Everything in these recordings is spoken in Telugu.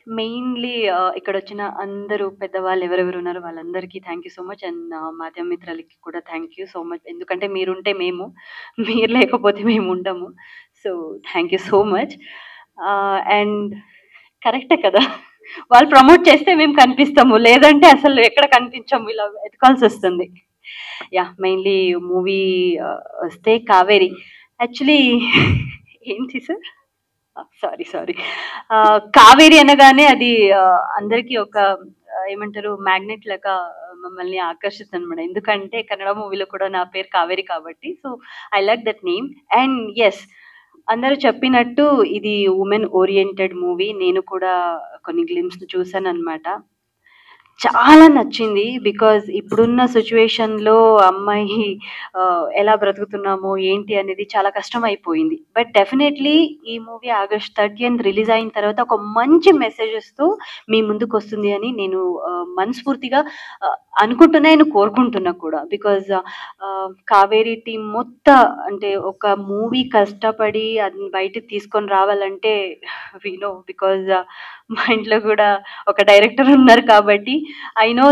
మెయిన్‌లీ ఇక్కడొచ్చిన అందరూ పెద్దవాళ్ళు ఎవరెవరు ఉన్నారో వాళ్ళందరికీ thank you so much. And మాధ్యమ మిత్రులకి కూడా థ్యాంక్ యూ సో మచ్. ఎందుకంటే మీరుంటే మేము, మీరు లేకపోతే మేము ఉండము. So, thank you so much. And కరెక్టే కదా! వాళ్ళు ప్రమోట్ చేస్తే మేము కనిపిస్తాము. లేదంటే అసలు ఎక్కడ కనిపించము. ఇలా వెతకాల్సొస్తుంది. యాహ్! మెయిన్‌లీ మూవీ వస్తే 'కావేరి' యాక్చువల్లీ ఏంటి సార్? సారీ. కావేరి అనగానే అది అందరికీ ఒక ఏమంటారు మ్యాగ్నెట్ లాగా మమ్మల్ని ఆకర్షిస్తుంది అనమాట. ఎందుకంటే కన్నడ మూవీలో కూడా నా పేరు కావేరి కాబట్టి. So, I like that name. And yes, అందరూ చెప్పినట్టు ఇది వుమెన్ ఓరియెంటెడ్ మూవీ. నేను కూడా కొన్ని గ్లింప్స్ చూసాననమాట. చాలా నచ్చింది. బికాజ్ ఇప్పుడున్న సిట్యుయేషన్‌లో అమ్మాయి ఎలా బ్రతుకుతున్నామో, ఏంటి అనేది చాలా కష్టమైపోయింది. బట్ డెఫినైట్‌లీ ఈ మూవీ ఆగస్ట్ 30థ్ రిలీజ్ అయిన తర్వాత ఒక మంచి మెసేజెస్‌తో మీ ముందుకొస్తుంది అని నేను మనస్ఫూర్తిగా అనుకుంటున్నా, కోరుకుంటున్నా కూడా. బికాజ్ కావేరి టీమ్ అంటే ఒక మూవీ కష్టపడి అది బయటకి తీసుకొని రావాలంటే వి నో. బికాజ్ మా ఇంట్లో కూడా ఒక డైరెక్టర్ ఉన్నారు కాబట్టి ఐ నో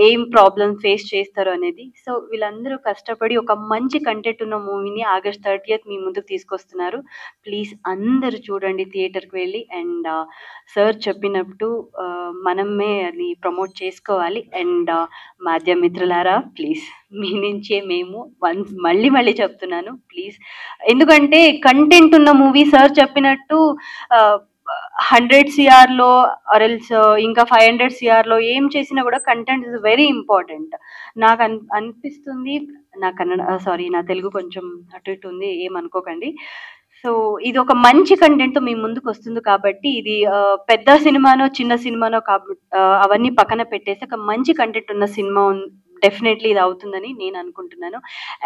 ఏం ప్రాబ్లమ్ ఫేస్ చేస్తారు అనేది. సో, వీళ్ళందరూ కష్టపడి ఒక మంచి కంటెంట్ ఉన్న మూవీని ఆగస్ట్ 30థ్ మీ ముందుకు తీసుకొస్తున్నారు. ప్లీజ్ అందరూ చూడండి థియేటర్‌కి వెళ్ళి. అండ్ సార్ చెప్పినట్టు మనమే అది ప్రమోట్ చేసుకోవాలి. అండ్ మాధ్యమ మిత్రులారా ప్లీజ్ మీ నుంచే మేము మళ్ళీ చెప్తున్నాను ప్లీజ్. ఎందుకంటే కంటెంట్ ఉన్న మూవీ సార్ చెప్పినట్టు 100 సిఆర్‌లో ఆర్ ఎల్స్ ఇంకా 500 సిఆర్‌లో ఏం చేసినా కూడా కంటెంట్ ఇస్ వెరీ ఇంపార్టెంట్. నాకు అనిపిస్తుంది. నా నా తెలుగు కొంచెం అటు ఇటు ఉంది, ఏమనుకోకండి. సో, ఇది ఒక మంచి కంటెంట్‌తో మీ ముందుకొస్తుంది కాబట్టి ఇది పెద్ద సినిమానో, చిన్న సినిమానో అవన్నీ పక్కన పెట్టేసి ఒక మంచి కంటెంట్ ఉన్న సినిమా డెఫినెట్‌లీ ఇది అవుతుందని నేను అనుకుంటున్నాను.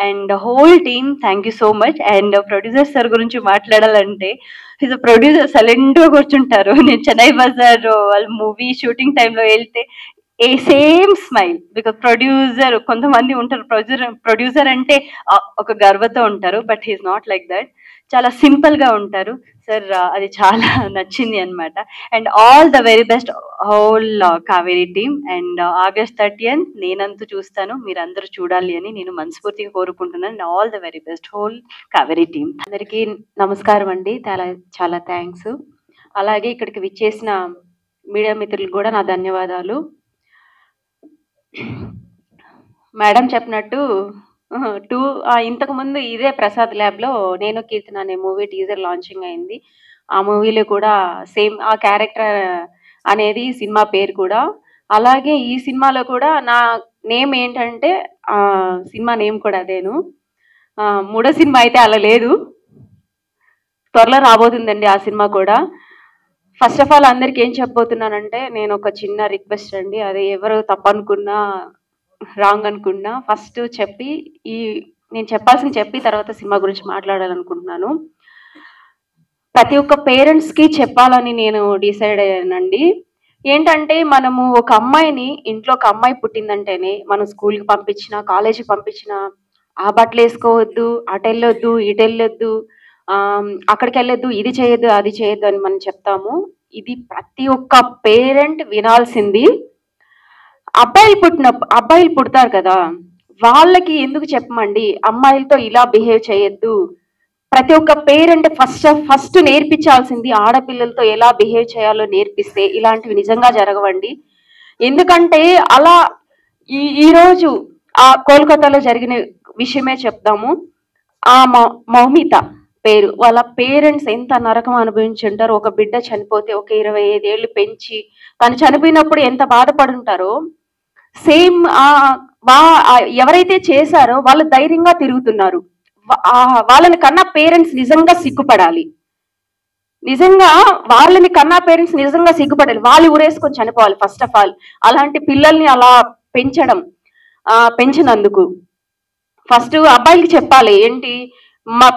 And whole team thank you so much. And producer sir గురించి మాట్లాడాలంటే ఈజ్ అ ప్రొడ్యూసర్ సైలెంట్‌గా కూర్చుంటారు. నేను చెన్నై బజార్ వాళ్ళ మూవీ షూటింగ్ టైమ్‌లో వెళ్తే సేమ్ స్మైల్. బికాజ్ ప్రొడ్యూసర్ కొంతమంది ఉంటారు, ప్రొడ్యూసర్ అంటే ఒక గర్వతో ఉంటారు. But he is not like that. చాలా సింపుల్‌గా ఉంటారు. సార్ అది చాలా నచ్చింది అనమాట. And all the very best whole Kaveri team. And August 30థ్ నేనంతు చూస్తాను, మీరందరూ చూడాలి అని నేను మనస్ఫూర్తిగా కోరుకుంటున్నాను. And all the very best whole Kaveri team. అందరికీ నమస్కారం అండి. చాలా థ్యాంక్స్. అలాగే ఇక్కడికి విచ్చేసిన మీడియా మిత్రులకు కూడా నా ధన్యవాదాలు. మేడం చెప్పినట్టు ఇంతకుముందు ఇదే ప్రసాద్ ల్యాబ్లో నేను కీర్తన అనే మూవీ టీజర్ లాంచింగ్ అయింది. ఆ మూవీలో కూడా సేమ్ ఆ క్యారెక్టర్ అనేది సినిమా పేరు కూడా. అలాగే ఈ సినిమాలో కూడా నా నేమ్ ఏంటంటే సినిమా నేమ్ కూడా అదేను. మూడో సినిమా అయితే అలా లేదు, త్వరలో రాబోతుందండి ఆ సినిమా కూడా. ఫస్ట్ ఆఫ్ ఆల్ అందరికి ఏం చెప్పబోతున్నానంటే నేను ఒక చిన్న రిక్వెస్ట్ అండి. అది ఎవరు తప్పనుకున్నా రాంగ్ అనుకున్నా ఫస్ట్ చెప్పి నేను చెప్పాల్సింది చెప్పి తర్వాత సినిమా గురించి మాట్లాడాలనుకుంటున్నాను. ప్రతి ఒక్క పేరెంట్స్కి చెప్పాలని నేను డిసైడ్ అయ్యానండి. ఏంటంటే మనము ఒక అమ్మాయిని, ఇంట్లో ఒక అమ్మాయి పుట్టిందంటేనే మనం స్కూల్కి పంపించినా, కాలేజీకి పంపించినా ఆ బట్టలు వేసుకోవద్దు, అటు వెళ్ళొద్దు, ఇటు వెళ్ళొద్దు, అక్కడికి వెళ్ళొద్దు, ఇది చేయొద్దు, అది చేయొద్దు అని మనం చెప్తాము. ఇది ప్రతి ఒక్క పేరెంట్ వినాల్సింది. అబ్బాయిలు పుడతారు కదా, వాళ్ళకి ఎందుకు చెప్పమండి అమ్మాయిలతో ఇలా బిహేవ్ చేయొద్దు. ప్రతి ఒక్క పేరెంట్ ఫస్ట్ నేర్పించాల్సింది ఆడపిల్లలతో ఎలా బిహేవ్ చేయాలో నేర్పిస్తే ఇలాంటివి నిజంగా జరగవండి. ఎందుకంటే అలా ఈరోజు ఆ కోల్కతాలో జరిగిన విషయమే చెప్తాము. ఆ మౌమిత పేరు, వాళ్ళ పేరెంట్స్ ఎంత నరకం అనుభవించి ఉంటారు. ఒక బిడ్డ చనిపోతే ఒక 25 ఏళ్ళు పెంచి తను చనిపోయినప్పుడు ఎంత బాధపడుంటారో సేమ్ ఎవరైతే చేశారో వాళ్ళు ధైర్యంగా తిరుగుతున్నారు. వాళ్ళని కన్నా పేరెంట్స్ నిజంగా సిగ్గుపడాలి. నిజంగా వాళ్ళని కన్నా పేరెంట్స్ నిజంగా సిగ్గుపడాలి. వాళ్ళు ఊరేసుకొని చనిపోవాలి ఫస్ట్ ఆఫ్ ఆల్. అలాంటి పిల్లల్ని అలా పెంచినందుకు ఫస్ట్ అబ్బాయిలకి చెప్పాలి ఏంటి,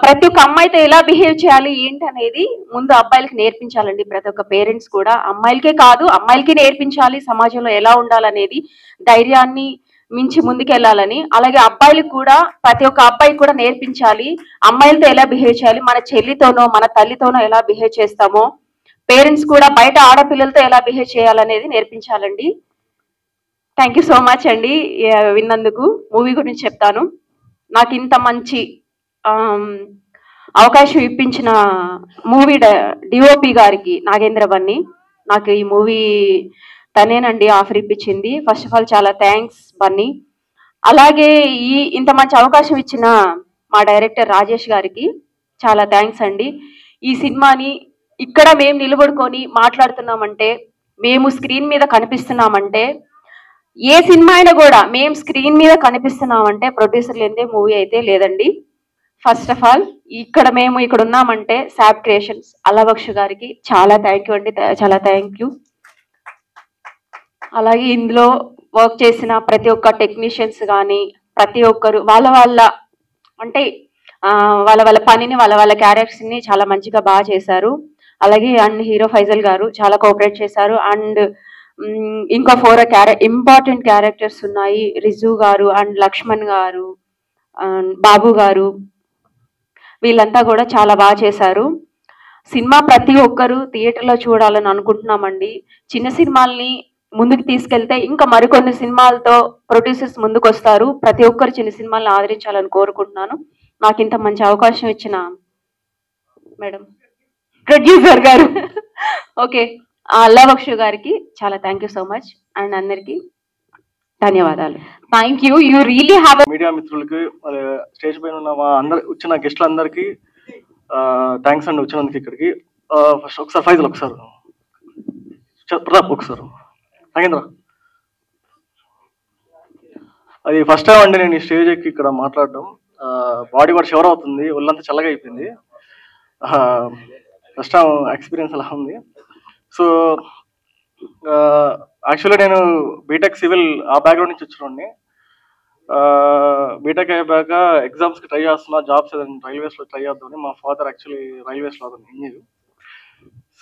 ప్రతి ఒక్క అమ్మాయితో ఎలా బిహేవ్ చేయాలి ఏంటి అనేది ముందు అబ్బాయిలకి నేర్పించాలండి. ప్రతి ఒక్క పేరెంట్స్ కూడా అమ్మాయిలకే కాదు అమ్మాయిలకి నేర్పించాలి సమాజంలో ఎలా ఉండాలనేది, ధైర్యాన్ని మించి ముందుకెళ్ళాలని. అలాగే అబ్బాయిలకు కూడా ప్రతి ఒక్క అబ్బాయికి కూడా నేర్పించాలి అమ్మాయిలతో ఎలా బిహేవ్ చేయాలి, మన చెల్లితోనో మన తల్లితోనో ఎలా బిహేవ్ చేస్తామో పేరెంట్స్ కూడా బయట ఆడపిల్లలతో ఎలా బిహేవ్ చేయాలనేది నేర్పించాలండి. థ్యాంక్ యూ సో మచ్ అండి విన్నందుకు. మూవీ గురించి చెప్తాను. నాకు ఇంత మంచి అవకాశం ఇప్పించిన మూవీ డిఓపి గారికి నాగేంద్ర బన్ని, నాకు ఈ మూవీ తనేనండి ఆఫర్ ఇప్పించింది. ఫస్ట్ ఆఫ్ ఆల్ చాలా థ్యాంక్స్ బన్నీ. అలాగే ఇంత మంచి అవకాశం ఇచ్చిన మా డైరెక్టర్ రాజేష్ గారికి చాలా థ్యాంక్స్ అండి. ఈ సినిమాని ఇక్కడ మేము నిలబడుకొని మాట్లాడుతున్నామంటే, మేము స్క్రీన్ మీద కనిపిస్తున్నామంటే, ఏ సినిమా అయినా కూడా మేము స్క్రీన్ మీద కనిపిస్తున్నామంటే ప్రొడ్యూసర్ లేదే మూవీ అయితే లేదండి. ఫస్ట్ ఆఫ్ ఆల్ మేము ఇక్కడ ఉన్నామంటే శాప్ క్రియేషన్స్ అల్లబక్షు గారికి చాలా థ్యాంక్ యూ అండి, చాలా థ్యాంక్ యూ. అలాగే ఇందులో వర్క్ చేసిన ప్రతి ఒక్క టెక్నీషియన్స్ కానీ ప్రతి ఒక్కరు వాళ్ళ పనిని వాళ్ళ క్యారెక్టర్స్ని చాలా మంచిగా బాగా చేశారు. అలాగే అండ్ హీరో ఫైజల్ గారు చాలా కోఆపరేట్ చేశారు. అండ్ ఇంకా 4 ఇంపార్టెంట్ క్యారెక్టర్స్ ఉన్నాయి. రిజు గారు అండ్ లక్ష్మణ్ గారు బాబు గారు, వీళ్ళంతా కూడా చాలా బాగా చేశారు. సినిమా ప్రతి ఒక్కరు థియేటర్లో చూడాలని అనుకుంటున్నామండి. చిన్న సినిమాల్ని ముందుకు తీసుకెళ్తే ఇంకా మరికొన్ని సినిమాలతో ప్రొడ్యూసర్స్ ముందుకు వస్తారు. ప్రతి ఒక్కరు చిన్న సినిమాలను ఆదరించాలని కోరుకుంటున్నాను. నాకు ఇంత మంచి అవకాశం ఇచ్చిన మేడం ప్రొడ్యూసర్ గారు ఓకే అల్లబక్షు గారికి చాలా thank you so much. And అందరికీ ధన్యవాదాలు. Thank you. You really have media మిత్రులకి, స్టేజ్ పైన ఉన్న మా వచ్చిన గెస్టులందరికీ థ్యాంక్స్ అండి వచ్చినందుకు ఇక్కడికి. ఫస్ట్ ఒకసారి ఫైజల్, ఒకసారి ప్రతాప్, ఒకసారి నాగేంద్ర. అది ఫస్ట్ టైం అండి నేను ఈ స్టేజ్ ఎక్కి ఇక్కడ మాట్లాడడం. బాడీ కూడా షవర్ అవుతుంది, ఒళ్ళంతా చల్లగా అయిపోయింది. ఫస్ట్ టైం ఎక్స్పీరియన్స్ అలా ఉంది. సో యాక్చువల్లీ నేను బీటెక్ సివిల్ ఆ బ్యాక్గ్రౌండ్ నుంచి వచ్చినండి. బీటెక్ అయిపోయాక ఎగ్జామ్స్కి ట్రై చేస్తున్నా, జాబ్స్ ఏదైనా రైల్వేస్లో ట్రై చేద్దామని. మా ఫాదర్ యాక్చువల్లీ రైల్వేస్లో అతను ఇంజనీర్.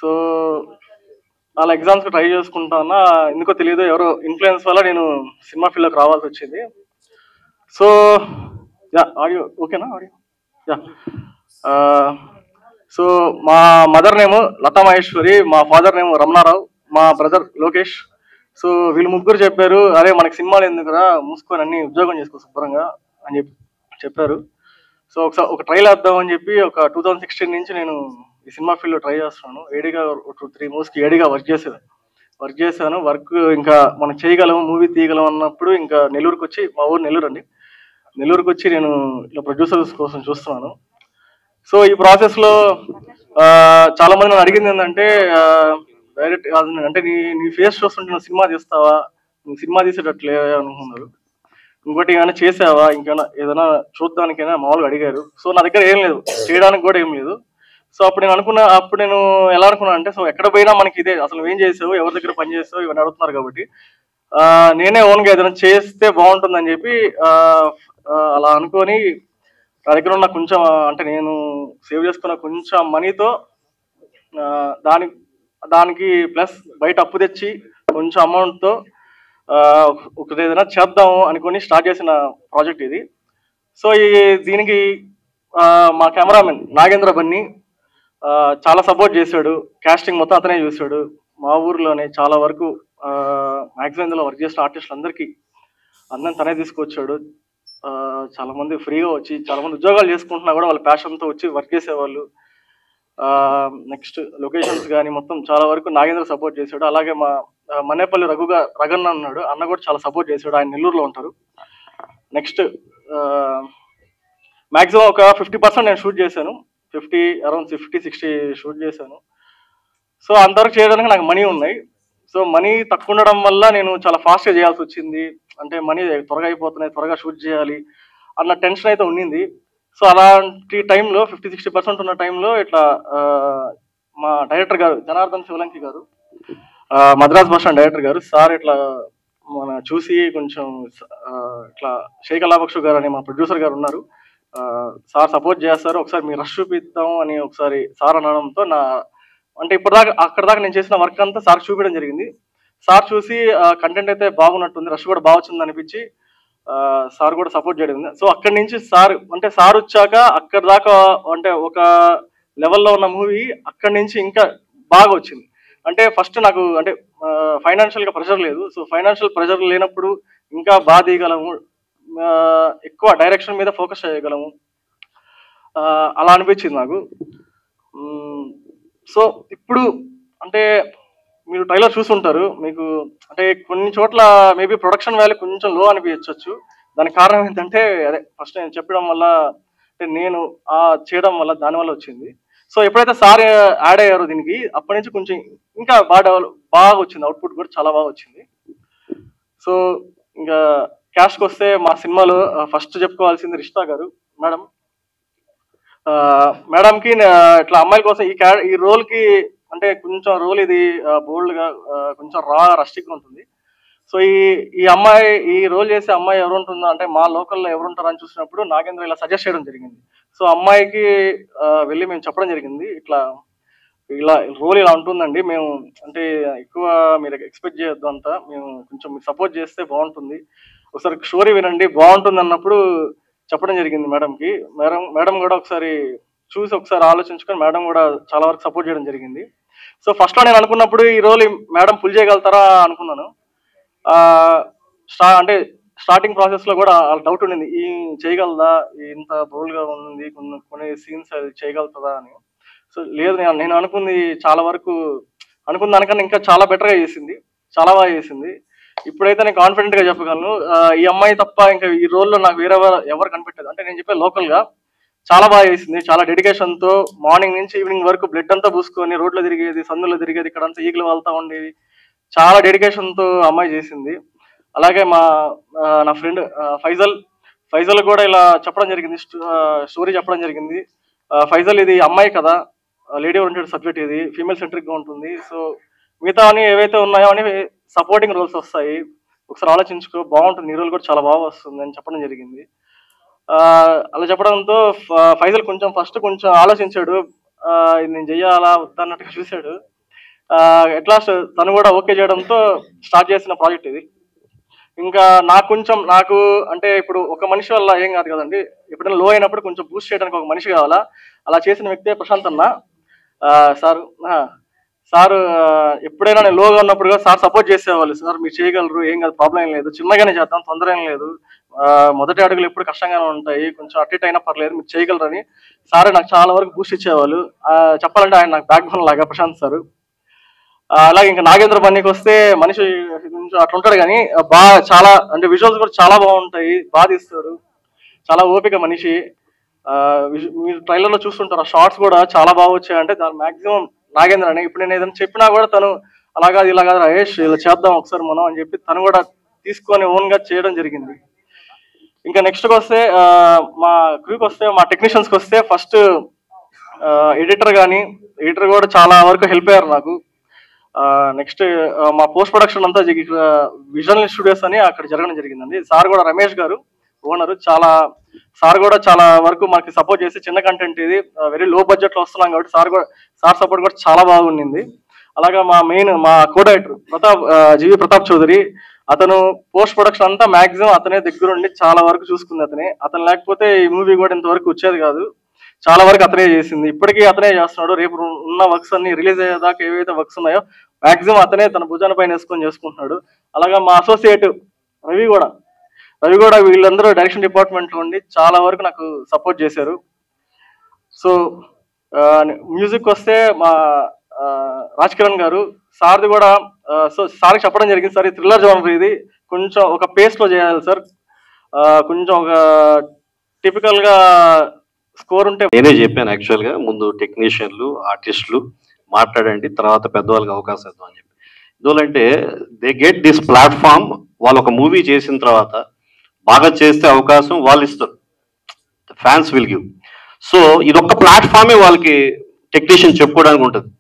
సో అలా ఎగ్జామ్స్కి ట్రై చేసుకుంటానా, ఎందుకో తెలియదు ఎవరో ఇన్ఫ్లుయెన్స్ వల్ల నేను సినిమా ఫీల్డ్లోకి రావాల్సి వచ్చింది. సో యా, ఆడియో ఓకేనా? Audio yeah. సో మా మదర్ నేమో లతా మహేశ్వరి, మా ఫాదర్ నేమో రమణారావు, మా బ్రదర్ లోకేష్. సో వీళ్ళు ముగ్గురు చెప్పారు, అరే మనకి సినిమాలు ఎందుకురా, మూసుకొని అన్ని ఉద్యోగం చేసుకో శుభ్రంగా అని చెప్పారు. సో ఒకసారి ఒక ట్రైల్ వేద్దాం అని చెప్పి ఒక 2016 నుంచి నేను ఈ సినిమా ఫీల్డ్లో ట్రై చేస్తున్నాను. ఏడీగా 2-3 మూవీస్కి ఏడీగా వర్క్ చేశాను. వర్క్ ఇంకా మనం చేయగలం, మూవీ తీయగలం అన్నప్పుడు ఇంకా నెల్లూరుకి వచ్చి, మా ఊరు నెల్లూరు అండి, నెల్లూరుకి వచ్చి నేను ఇలా ప్రొడ్యూసర్స్ కోసం చూస్తున్నాను. సో ఈ ప్రాసెస్లో చాలా మంది నన్ను అడిగింది ఏంటంటే, డైరెక్ట్ అంటే నీ ఫేస్ చూస్తుంటే నువ్వు సినిమా తీస్తావా, నువ్వు సినిమా తీసేటట్లే అనుకున్నారు, ఇంకోటి ఏమైనా చేసావా, ఇంకేమైనా ఏదైనా చూడడానికైనా మామూలుగా అడిగారు. సో నా దగ్గర ఏం లేదు, చేయడానికి కూడా ఏం లేదు. సో అప్పుడు నేను ఎలా అనుకున్నాను అంటే, సో ఎక్కడ పోయినా మనకి ఇదే, అసలు ఏం చేసావు, ఎవరి దగ్గర పని చేసావు, ఇవన్నీ అడుగుతున్నారు కాబట్టి నేనే ఓన్గా ఏదైనా చేస్తే బాగుంటుందని చెప్పి అలా అనుకొని నా దగ్గర ఉన్న కొంచెం, అంటే నేను సేవ్ చేసుకున్న కొంచెం మనీతో దానికి ప్లస్ బయట అప్పు తెచ్చి కొంచెం అమౌంట్తో ఒకటి ఏదైనా చేద్దాము అనుకుని స్టార్ట్ చేసిన ప్రాజెక్ట్ ఇది. సో దీనికి మా కెమెరామెన్ నాగేంద్ర బన్ని చాలా సపోర్ట్ చేశాడు. కాస్టింగ్ మొత్తం అతనే చూశాడు. మా ఊర్లోనే చాలా వరకు మ్యాక్సిమం ఇందులో వర్క్ చేసిన ఆర్టిస్టులు అందరికీ అందరిని తనే తీసుకొచ్చాడు. చాలా మంది ఫ్రీగా వచ్చి, చాలా మంది ఉద్యోగాలు చేసుకుంటున్నా కూడా వాళ్ళ ప్యాషన్తో వచ్చి వర్క్ చేసేవాళ్ళు. నెక్స్ట్ లొకేషన్స్ కానీ మొత్తం చాలా వరకు నాగేంద్ర సపోర్ట్ చేశాడు. అలాగే మా మనేపల్లి రగన్న అన్నాడు, అన్న కూడా చాలా సపోర్ట్ చేశాడు. ఆయన నెల్లూరులో ఉంటారు. నెక్స్ట్ మ్యాక్సిమం ఒక 50% నేను షూట్ చేశాను, అరౌండ్ 50-60 షూట్ చేశాను. సో అంతవరకు చేయడానికి నాకు మనీ ఉన్నాయి. సో మనీ తక్కువ ఉండడం వల్ల నేను చాలా ఫాస్ట్గా చేయాల్సి వచ్చింది. అంటే మనీ త్వరగా అయిపోతున్నాయి, త్వరగా షూట్ చేయాలి అన్న టెన్షన్ అయితే ఉండింది. సో అలాంటి టైంలో 50-60% ఉన్న టైంలో ఇట్లా మా డైరెక్టర్ గారు జనార్దన్ శివలంకి గారు, మద్రాస్ బస్ స్టాండ్ డైరెక్టర్ గారు, సార్ ఇట్లా మన చూసి కొంచెం ఇట్లా షేక్ అల్లాబక్షు గారు అని మా ప్రొడ్యూసర్ గారు ఉన్నారు, సార్ సపోర్ట్ చేస్తారు, ఒకసారి మీరు రష్ చూపిద్దాం అని ఒకసారి సార్ అనడంతో అంటే ఇప్పటిదాకా అక్కడ దాకా నేను చేసిన వర్క్ అంతా సార్ చూపించడం జరిగింది. సార్ చూసి కంటెంట్ అయితే బాగున్నట్టుంది, రష్ కూడా బాగా వచ్చింది అనిపించి సార్ కూడా సపోర్ట్ చేయడం. సో అక్కడి నుంచి సార్ వచ్చాక అక్కడ దాకా అంటే ఒక లెవెల్లో ఉన్న మూవీ అక్కడి నుంచి ఇంకా బాగా వచ్చింది. అంటే ఫస్ట్ నాకు అంటే ఫైనాన్షియల్గా ప్రెషర్ లేదు. సో ఫైనాన్షియల్ ప్రెషర్ లేనప్పుడు ఇంకా బాగా తీయగలము, ఎక్కువ డైరెక్షన్ మీద ఫోకస్ చేయగలము, అలా అనిపించింది నాకు. సో ఇప్పుడు అంటే మీరు ట్రైలర్ చూసుంటారు, మీకు అంటే కొన్ని చోట్ల మేబీ ప్రొడక్షన్ వాల్యూ కొంచెం లో అనిపించవచ్చు. దానికి కారణం ఏంటంటే అదే ఫస్ట్ నేను చెప్పడం వల్ల, అంటే నేను చేయడం వల్ల దానివల్ల వచ్చింది. సో ఎప్పుడైతే సార్ యాడ్ అయ్యారో దీనికి, అప్పటి నుంచి కొంచెం ఇంకా బాగా వచ్చింది, అవుట్పుట్ కూడా చాలా బాగా వచ్చింది. సో ఇంకా క్యాష్కి వస్తే మా సినిమాలో ఫస్ట్ చెప్పుకోవాల్సింది రిషితా గారు మేడం. మేడంకి ఇట్లా అమ్మాయిల కోసం ఈ రోల్కి అంటే కొంచెం రోల్ ఇది బోల్డ్గా కొంచెం రస్టిక్గా ఉంటుంది. సో ఈ అమ్మాయి ఈ రోల్ చేసే అమ్మాయి ఎవరు ఉంటుందో అంటే మా లోకల్లో ఎవరు ఉంటారని చూసినప్పుడు నాగేంద్ర ఇలా సజెస్ట్ చేయడం జరిగింది. సో అమ్మాయికి వెళ్ళి మేము చెప్పడం జరిగింది, ఇలా రోల్ ఇలా ఉంటుందండి, మేము అంటే ఎక్కువ మీరు ఎక్స్పెక్ట్ చేయొద్దు అంతా, మేము కొంచెం మీరు సపోర్ట్ చేస్తే బాగుంటుంది, ఒకసారి స్టోరీ వినండి బాగుంటుంది అన్నప్పుడు చెప్పడం జరిగింది మేడంకి. మేడం కూడా ఒకసారి చూసి ఒకసారి ఆలోచించుకొని మేడం కూడా చాలా వరకు సపోర్ట్ చేయడం జరిగింది. సో ఫస్ట్లో నేను అనుకున్నప్పుడు ఈ రోల్ మేడం ఫుల్ చేయగలుగుతారా అనుకున్నాను. అంటే స్టార్టింగ్ ప్రాసెస్లో కూడా డౌట్ ఉండింది, ఈ చేయగలదా, ఇంత బోల్డ్గా ఉంది, కొన్ని సీన్స్ అది చేయగలుగుతుందా అని. సో లేదు, నేను అనుకుంది చాలా వరకు అనుకున్న దానికన్నా ఇంకా చాలా బెటర్గా చేసింది, చాలా బాగా చేసింది. ఇప్పుడైతే నేను కాన్ఫిడెంట్గా చెప్పగలను, ఈ అమ్మాయి తప్ప ఇంకా ఈ రోల్లో నాకు వేరే ఎవరు కనిపెట్టలేదు. అంటే నేను చెప్పే లోకల్గా చాలా బాగా చేసింది, చాలా డెడికేషన్తో మార్నింగ్ నుంచి ఈవినింగ్ వరకు బ్లడ్ అంతా పూసుకొని రోడ్లో తిరిగేది, సందులో తిరిగేది, ఇక్కడంతా ఈగలు వాళ్తా ఉండేది, చాలా డెడికేషన్తో అమ్మాయి చేసింది. అలాగే నా ఫ్రెండ్ ఫైజల్ కూడా ఇలా చెప్పడం జరిగింది, స్టోరీ చెప్పడం జరిగింది. ఫైజల్ ఇది అమ్మాయి కదా, లేడీ ఓరియంటెడ్ సబ్జెక్ట్, ఇది ఫీమేల్ సెంట్రిక్గా ఉంటుంది, సో మిగతా అని ఏవైతే ఉన్నాయో అని సపోర్టింగ్ రోల్స్ వస్తాయి, ఒకసారి ఆలోచించుకో బాగుంటుంది, ఈ రోల్ కూడా చాలా బాగా వస్తుంది అని చెప్పడం జరిగింది. అలా చెప్పడంతో ఫైజల్ ఫస్ట్ కొంచెం ఆలోచించాడు, ఇది నేను చెయ్యాలా వద్దన్నట్టుగా చూశాడు. ఎట్లాస్ట్ తను కూడా ఓకే చేయడంతో స్టార్ట్ చేసిన ప్రాజెక్ట్ ఇది. ఇంకా నాకు అంటే ఇప్పుడు ఒక మనిషి వల్ల ఏం కాదు కదండి, ఎప్పుడైనా లో అయినప్పుడు కొంచెం బూస్ట్ చేయడానికి ఒక మనిషి కావాలా, అలా చేసిన వ్యక్తే ప్రశాంత్ అన్న. సార్ ఎప్పుడైనా నేను లోగా ఉన్నప్పుడు సార్ సపోర్ట్ చేసేవాళ్ళు, సార్ మీరు చేయగలరు, ఏం కాదు, ప్రాబ్లం ఏం లేదు, చిన్నగానే చేద్దాం, తొందర ఏం లేదు, మొదటి అడుగులు ఎప్పుడు కష్టంగానే ఉంటాయి, కొంచెం అటు ఇటు అయినా పర్లేదు, మీరు చేయగలరని సార్ నాకు చాలా వరకు బూస్ట్ ఇచ్చేవాళ్ళు. చెప్పాలంటే ఆయన నాకు బ్యాక్ బోన్ లాగా ప్రశాంత్ సార్. అలాగే ఇంకా నాగేంద్ర బన్నీకి వస్తే మనిషి కొంచెం అట్లా ఉంటాడు, కానీ బాగా చాలా అంటే విజువల్స్ కూడా చాలా బాగుంటాయి, బాగా తీస్తాడు, చాలా ఓపిక మనిషి. మీరు ట్రైలర్లో చూస్తుంటారు, ఆ షార్ట్స్ కూడా చాలా బాగా వచ్చాయంటే దాని మాక్సిమం నాగేంద్ర అని. ఇప్పుడు నేను ఏదైనా చెప్పినా కూడా తను అలాగా ఇలాగా రయేష్ ఇలా చేద్దాం ఒకసారి మనం అని చెప్పి తను కూడా తీసుకొని ఓన్గా చేయడం జరిగింది. ఇంకా నెక్స్ట్కి వస్తే మా క్రూకి వస్తే, మా టెక్నీషియన్స్కి వస్తే ఫస్ట్ ఎడిటర్ కూడా చాలా వరకు హెల్ప్ అయ్యారు నాకు. నెక్స్ట్ మా పోస్ట్ ప్రొడక్షన్ అంతా విజన్ స్టూడియోస్ అని అక్కడ జరగడం జరిగిందండి. సార్ కూడా రమేష్ గారు ఓనరు, సార్ కూడా చాలా వరకు మనకి సపోర్ట్ చేసి, చిన్న కంటెంట్ ఇది వెరీ లో బడ్జెట్లో వస్తున్నాం కాబట్టి సార్ సపోర్ట్ కూడా చాలా బాగుండింది. అలాగా మా కో డైరెక్టర్ జీవి ప్రతాప్ చౌదరి, అతను పోస్ట్ ప్రొడక్షన్ అంతా మాక్సిమం అతనే దగ్గరుండి చాలా వరకు చూసుకుంది. అతను లేకపోతే ఈ మూవీ కూడా ఇంతవరకు వచ్చేది కాదు, చాలా వరకు అతనే చేసింది, ఇప్పటికీ అతనే చేస్తున్నాడు. రేపు ఉన్న వర్క్స్ అన్ని రిలీజ్ అయ్యేదాకా ఏవైతే వర్క్స్ ఉన్నాయో మాక్సిమం అతనే తన భుజాన పైన వేసుకొని చేసుకుంటున్నాడు. అలాగా మా అసోసియేట్ రవి కూడా వీళ్ళందరూ డైరెక్షన్ డిపార్ట్మెంట్లో ఉండి చాలా వరకు నాకు సపోర్ట్ చేశారు. సో మ్యూజిక్ వస్తే మా రాజ్ కిరణ్ గారు, సార్ది కూడా సో సార్కి చెప్పడం జరిగింది, సార్ ఈ థ్రిల్లర్ జోనర్ ఇది కొంచెం ఒక పేస్లో చేయాలి సార్, కొంచెం ఒక టిపికల్గా స్కోర్ ఉంటే. నేనే చెప్పాను యాక్చువల్గా, ముందు టెక్నీషియన్లు ఆర్టిస్టులు మాట్లాడండి, తర్వాత పెద్దవాళ్ళకి అవకాశం ఇద్దాం అని చెప్పి. ఎందుకంటే దే గెట్ దిస్ ప్లాట్ఫామ్, వాళ్ళు ఒక మూవీ చేసిన తర్వాత బాగా చేస్తే అవకాశం వాళ్ళు ఇస్తారు, ఫ్యాన్స్ విల్ గివ్. సో ఇదొక్క ప్లాట్ఫామే వాళ్ళకి టెక్నీషియన్ చెప్పుకోవడానికి ఉంటుంది.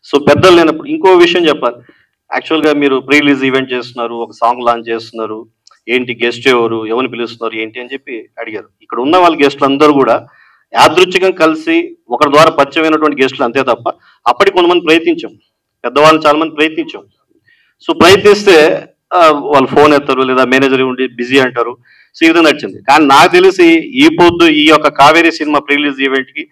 సో పెద్దలు లేనప్పుడు ఇంకో విషయం చెప్పాలి, యాక్చువల్గా మీరు ప్రీ రిలీజ్ ఈవెంట్ చేస్తున్నారు, ఒక సాంగ్ లాంచ్ చేస్తున్నారు, ఏంటి గెస్ట్ ఎవరిని పిలుస్తున్నారు ఏంటి అని చెప్పి అడిగారు. ఇక్కడ ఉన్న వాళ్ళ గెస్టులు అందరూ కూడా యాదృచ్ఛికంగా కలిసి ఒకరి ద్వారా పరిచయమైనటువంటి గెస్టులు అంతే తప్ప, అప్పటికి కొంతమంది ప్రయత్నించాం, పెద్దవాళ్ళు చాలా మంది ప్రయత్నించాం. సో ప్రయత్నిస్తే వాళ్ళు ఫోన్ ఎత్తారు, లేదా మేనేజర్ ఉండి బిజీ అంటారు. సో ఈ విధంగా నడిచింది. కానీ నాకు తెలిసి ఈ యొక్క కావేరీ సినిమా ప్రీ రిలీజ్ ఈవెంట్కి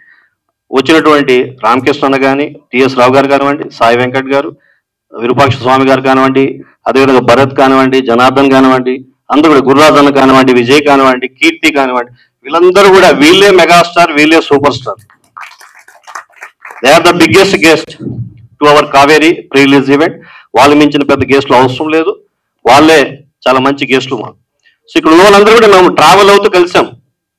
వచ్చినటువంటి రామకృష్ణ అన్న కానీ, టిఎస్ రావు గారు కానివ్వండి, సాయి వెంకట్ గారు, విరూపాక్ష స్వామి గారు కానివ్వండి, అదేవిధంగా భరత్ కానివ్వండి, జనార్దన్ కానివ్వండి, అందరూ కూడా గురురాజ్ అన్న కానివ్వండి, విజయ్ కానివ్వండి, కీర్తి కానివ్వండి, వీళ్ళందరూ కూడా వీళ్ళే మెగాస్టార్, వీళ్ళే super star. They are the biggest guest to our Kaveri pre release event. వాళ్ళు మించిన పెద్ద గెస్ట్లు అవసరం లేదు, వాళ్ళే చాలా మంచి గెస్ట్లు మాకు. సో ఇక్కడ ఉన్న వాళ్ళందరూ కూడా మేము ట్రావెల్ అవుతూ కలిసాం.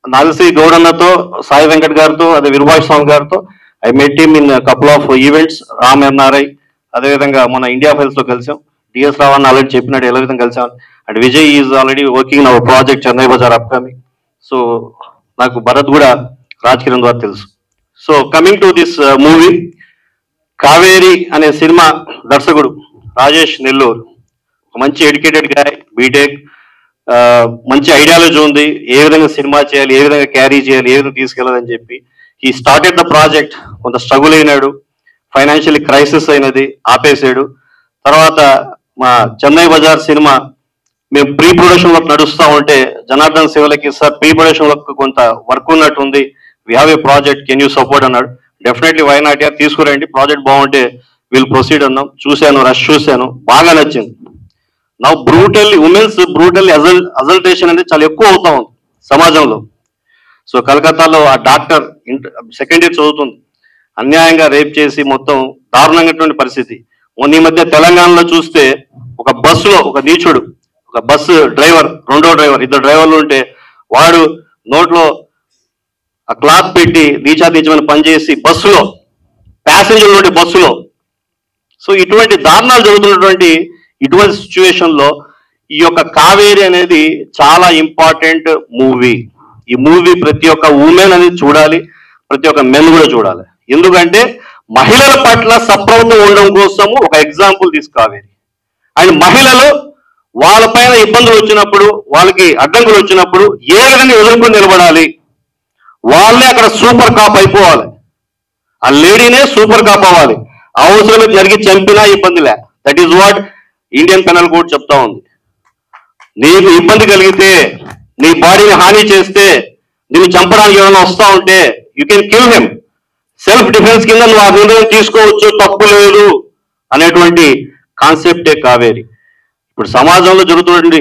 నాగశ్రీ గౌడన్నతో, సాయి వెంకట్ గారితో, అదే విరూపాక్ష స్వామి గారితో I met team in couple of events. Ram NRI, అదేవిధంగా మన ఇండియా ఫైల్స్ లో కలిసాం. డిఎస్ రావు అన్న ఆల్రెడీ చెప్పినట్టు ఎలా విధంగా కలిసాం. And Vijay is already working in our project Chennai Bazaar upcoming. So నాకు భరత్ కూడా రాజ్ కిరణ్ ద్వారా తెలుసు. So coming to this movie, Kaveri అనే సినిమా దర్శకుడు రాజేష్ నెల్లూరు, ఒక మంచి ఎడ్యుకేటెడ్ గాయ్, బీటెక్, మంచి ఐడియాలజీ ఉంది, ఏ విధంగా సినిమా చేయాలి, ఏ విధంగా క్యారీ చేయాలి, ఏ విధంగా తీసుకెళ్ళాలని చెప్పి ఈ స్టార్టెడ్ ద ప్రాజెక్ట్. కొంత స్ట్రగుల్ అయినాడు, ఫైనాన్షియల్లీ క్రైసిస్ అయినది, ఆపేసాడు. తర్వాత మా చెన్నై బజార్ సినిమా మేము ప్రీ ప్రొడక్షన్ వర్క్ నడుస్తూ ఉంటే జనార్దన్ శివలకి, సార్ ప్రీ ప్రొడక్షన్ వర్క్ కొంత వర్క్ ఉన్నట్టు ఉంది, we have a project, can you support అన్నాడు. డెఫినెట్లీ వై నాట్, తీసుకురండి, ప్రాజెక్ట్ బాగుంటే వీళ్ళు ప్రొసీడ్ అన్నాం. చూశాను, రష్ చూశాను, బాగా నచ్చింది. నా ఉమెన్స్ బ్రూటల్లీ అజల్టేషన్ అనేది చాలా ఎక్కువ అవుతా ఉంది సమాజంలో. సో కలకత్తాలో ఆ డాక్టర్ సెకండ్ ఇయర్ చదువుతుంది, అన్యాయంగా రేప్ చేసి మొత్తం దారుణంగా పరిస్థితి. మొన్న ఈ మధ్య తెలంగాణలో చూస్తే ఒక బస్సులో ఒక నీచుడు, ఒక బస్సు డ్రైవర్, రెండో డ్రైవర్, ఇద్దరు డ్రైవర్లు ఉంటే వాడు నోట్లో ఆ క్లాత్ పెట్టి నీచాతీచమని పనిచేసి బస్సులో, ప్యాసింజర్లు ఉండే బస్సులో. సో ఇటువంటి దారుణాలు జరుగుతున్నటువంటి ఇటువంటి సిచ్యువేషన్ లో ఈ యొక్క కావేరి అనేది చాలా ఇంపార్టెంట్ మూవీ. ఈ మూవీ ప్రతి ఒక్క ఉమెన్ అనేది చూడాలి, ప్రతి ఒక్క మెన్ కూడా చూడాలి. ఎందుకంటే మహిళల పట్ల సప్రమత్తం ఉండడం కోసము ఒక ఎగ్జాంపుల్ కావేరి. అండ్ మహిళలు వాళ్ళపైన ఇబ్బందులు వచ్చినప్పుడు, వాళ్ళకి అడ్డంకులు వచ్చినప్పుడు ఏ విధంగా ఎదుర్కొని నిలబడాలి, వాళ్ళే అక్కడ సూపర్ కాప్ అయిపోవాలి, ఆ లేడీనే సూపర్ కాప్ అవ్వాలి. అవసరం జరిగి చంపినా ఇబ్బందిలే. That is what Indian penal code చెప్తా ఉంది. నీకు ఇబ్బంది కలిగితే, నీ బాడీని హాని చేస్తే, నిన్ను చంపడానికి ఏమైనా వస్తా ఉంటే you can kill him. Self defence కింద నువ్వు ఆ నిర్ణయం తీసుకోవచ్చు, తప్పు లేదు అనేటువంటి కాన్సెప్టే కావేరి. ఇప్పుడు సమాజంలో జరుగుతున్నటువంటి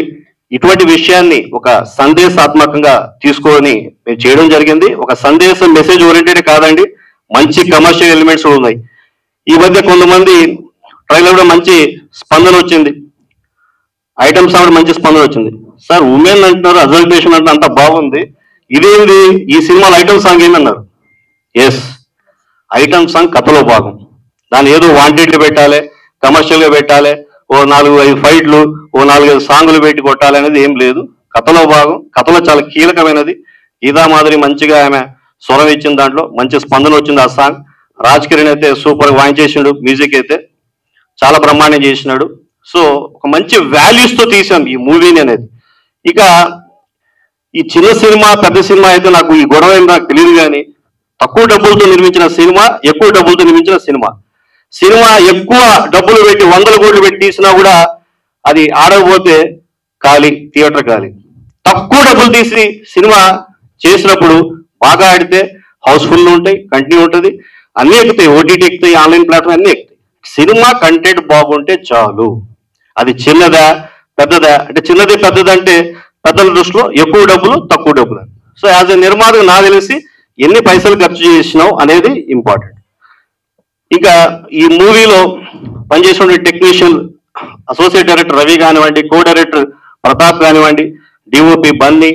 ఇటువంటి విషయాన్ని ఒక సందేశాత్మకంగా తీసుకొని మేము చేయడం జరిగింది. ఒక సందేశం, మెసేజ్ ఓరియంటెడ్ కాదండి, మంచి కమర్షియల్ ఎలిమెంట్స్ ఉన్నాయి. ఈ మధ్య కొంతమంది ట్రైలర్ కూడా మంచి స్పందన వచ్చింది, ఐటమ్ సాంగ్ మంచి స్పందన వచ్చింది. సార్ ఉమెన్ అంటున్నారు, అజల్టేషన్ అంటే అంత బాగుంది, ఇదేంది ఈ సినిమాలో ఐటమ్ సాంగ్ ఏంటన్నారు. ఎస్, ఐటమ్ సాంగ్ కథలో భాగం. దాన్ని ఏదో వాంటెడ్గా పెట్టాలి, కమర్షియల్ గా పెట్టాలి, ఓ 4-5 ఫైట్లు, ఓ 4-5 సాంగులు పెట్టి కొట్టాలి అనేది ఏం లేదు. కథలో భాగం, కథలో చాలా కీలకమైనది. గీతా మాదిరి మంచిగా ఆమె స్వరం ఇచ్చిన దాంట్లో మంచి స్పందన వచ్చింది ఆ సాంగ్. రాజ్ కిరణ్ అయితే సూపర్ వాయించేసిండు, మ్యూజిక్ అయితే చాలా బ్రహ్మాండం చేసినాడు. సో ఒక మంచి వాల్యూస్ తో తీసాం ఈ మూవీని అనేది. ఇక ఈ చిన్న సినిమా పెద్ద సినిమా అయితే నాకు ఈ గొడవ ఏం నాకు తెలియదు, కానీ తక్కువ డబ్బులతో నిర్మించిన సినిమా, ఎక్కువ డబ్బులతో నిర్మించిన సినిమా, సినిమా ఎక్కువ డబ్బులు పెట్టి 100 కోట్లు పెట్టి తీసినా కూడా అది ఆడకపోతే ఖాళీ, థియేటర్ ఖాళీ. తక్కువ డబ్బులు తీసి సినిమా చేసినప్పుడు బాగా ఆడితే హౌస్ఫుల్ ఉంటాయి, కంటిన్యూ ఉంటుంది, అన్నీ ఎక్కుతాయి, ఓటీటీ ఎక్కుతాయి, ఆన్లైన్ ప్లాట్ఫామ్ అన్నీ ఎక్కుతాయి. సినిమా కంటెంట్ బాగుంటే చాలు. అది చిన్నదా పెద్దదా అంటే, చిన్నది పెద్దది అంటే పెద్దల దృష్టిలో ఎక్కువ డబ్బులు తక్కువ డబ్బులు. సో యాజ్ ఎ నిర్మాతగా నాకు తెలిసి ఎన్ని పైసలు ఖర్చు చేసినావు అనేది ఇంపార్టెంట్. ఇక ఈ మూవీలో పనిచేసిన టెక్నీషియన్, అసోసియేట్ డైరెక్టర్ రవి కానివ్వండి, కో డైరెక్టర్ ప్రతాప్ కానివ్వండి, డిఓపి బన్నీ,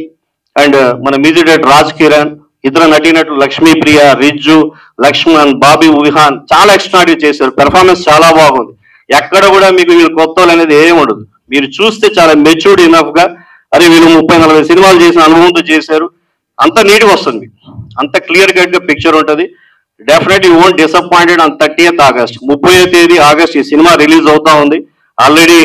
అండ్ మన మ్యూజిక్ డైరెక్టర్ రాజ్ కిరణ్, ఇతర నటీనటులు లక్ష్మీప్రియ, రిజ్జు, లక్ష్మణ్, బాబీ విహాన్ చాలా ఎక్స్ట్రాడినరీ చేశారు. పెర్ఫార్మెన్స్ చాలా బాగుంది. ఎక్కడ కూడా మీకు వీళ్ళు కొత్త అనేది ఏమి ఉండదు. మీరు చూస్తే చాలా మెచ్యూర్డ్ ఇనఫ్ గా, అరే వీళ్ళు 30-40 సినిమాలు చేసిన అనుభవంతో చేశారు, అంత నీట్గా వస్తుంది మీకు, అంత క్లియర్ కట్ గా పిక్చర్ ఉంటుంది. Definitely you won't disappointed on 30th August, 30వ తేదీ ఆగస్ట్ ఈ సినిమా రిలీజ్ అవుతా ఉంది. ఆల్రెడీ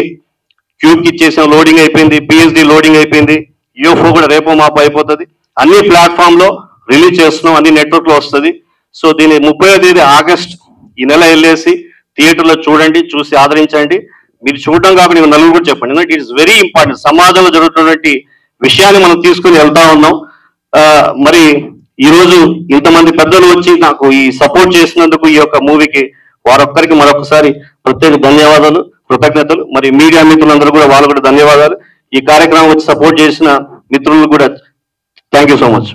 క్యూబ్ కి ఇచ్చేసిన లోడింగ్ అయిపోయింది, పిహెచ్డి లోడింగ్ అయిపోయింది, యూఎఫ్ఓ కూడా రేపో మాపో అయిపోతుంది. అన్ని ప్లాట్ఫామ్ లో రిలీజ్ చేస్తున్నాం, అన్ని నెట్వర్క్ లో వస్తుంది. సో దీన్ని 30వ తేదీ ఆగస్ట్ ఈ నెల వెళ్ళేసి థియేటర్లో చూడండి, చూసి ఆదరించండి. మీరు చూడడం కాబట్టి మీరు నలుగురు కూడా చెప్పండి, ఎందుకంటే ఇట్ ఇస్ వెరీ ఇంపార్టెంట్. సమాజంలో జరుగుతున్నటువంటి విషయాన్ని మనం తీసుకుని వెళ్తా ఉన్నాం. మరి ఈ రోజు ఇంతమంది పెద్దలు వచ్చి నాకు ఈ సపోర్ట్ చేసినందుకు ఈ యొక్క మూవీకి వారొక్కరికి మరొకసారి ప్రత్యేక ధన్యవాదాలు, కృతజ్ఞతలు. మరి మీడియా మిత్రులందరూ కూడా వాళ్ళు కూడా ధన్యవాదాలు. ఈ కార్యక్రమం వచ్చి సపోర్ట్ చేసిన మిత్రులు కూడా థ్యాంక్ యూ సో మచ్.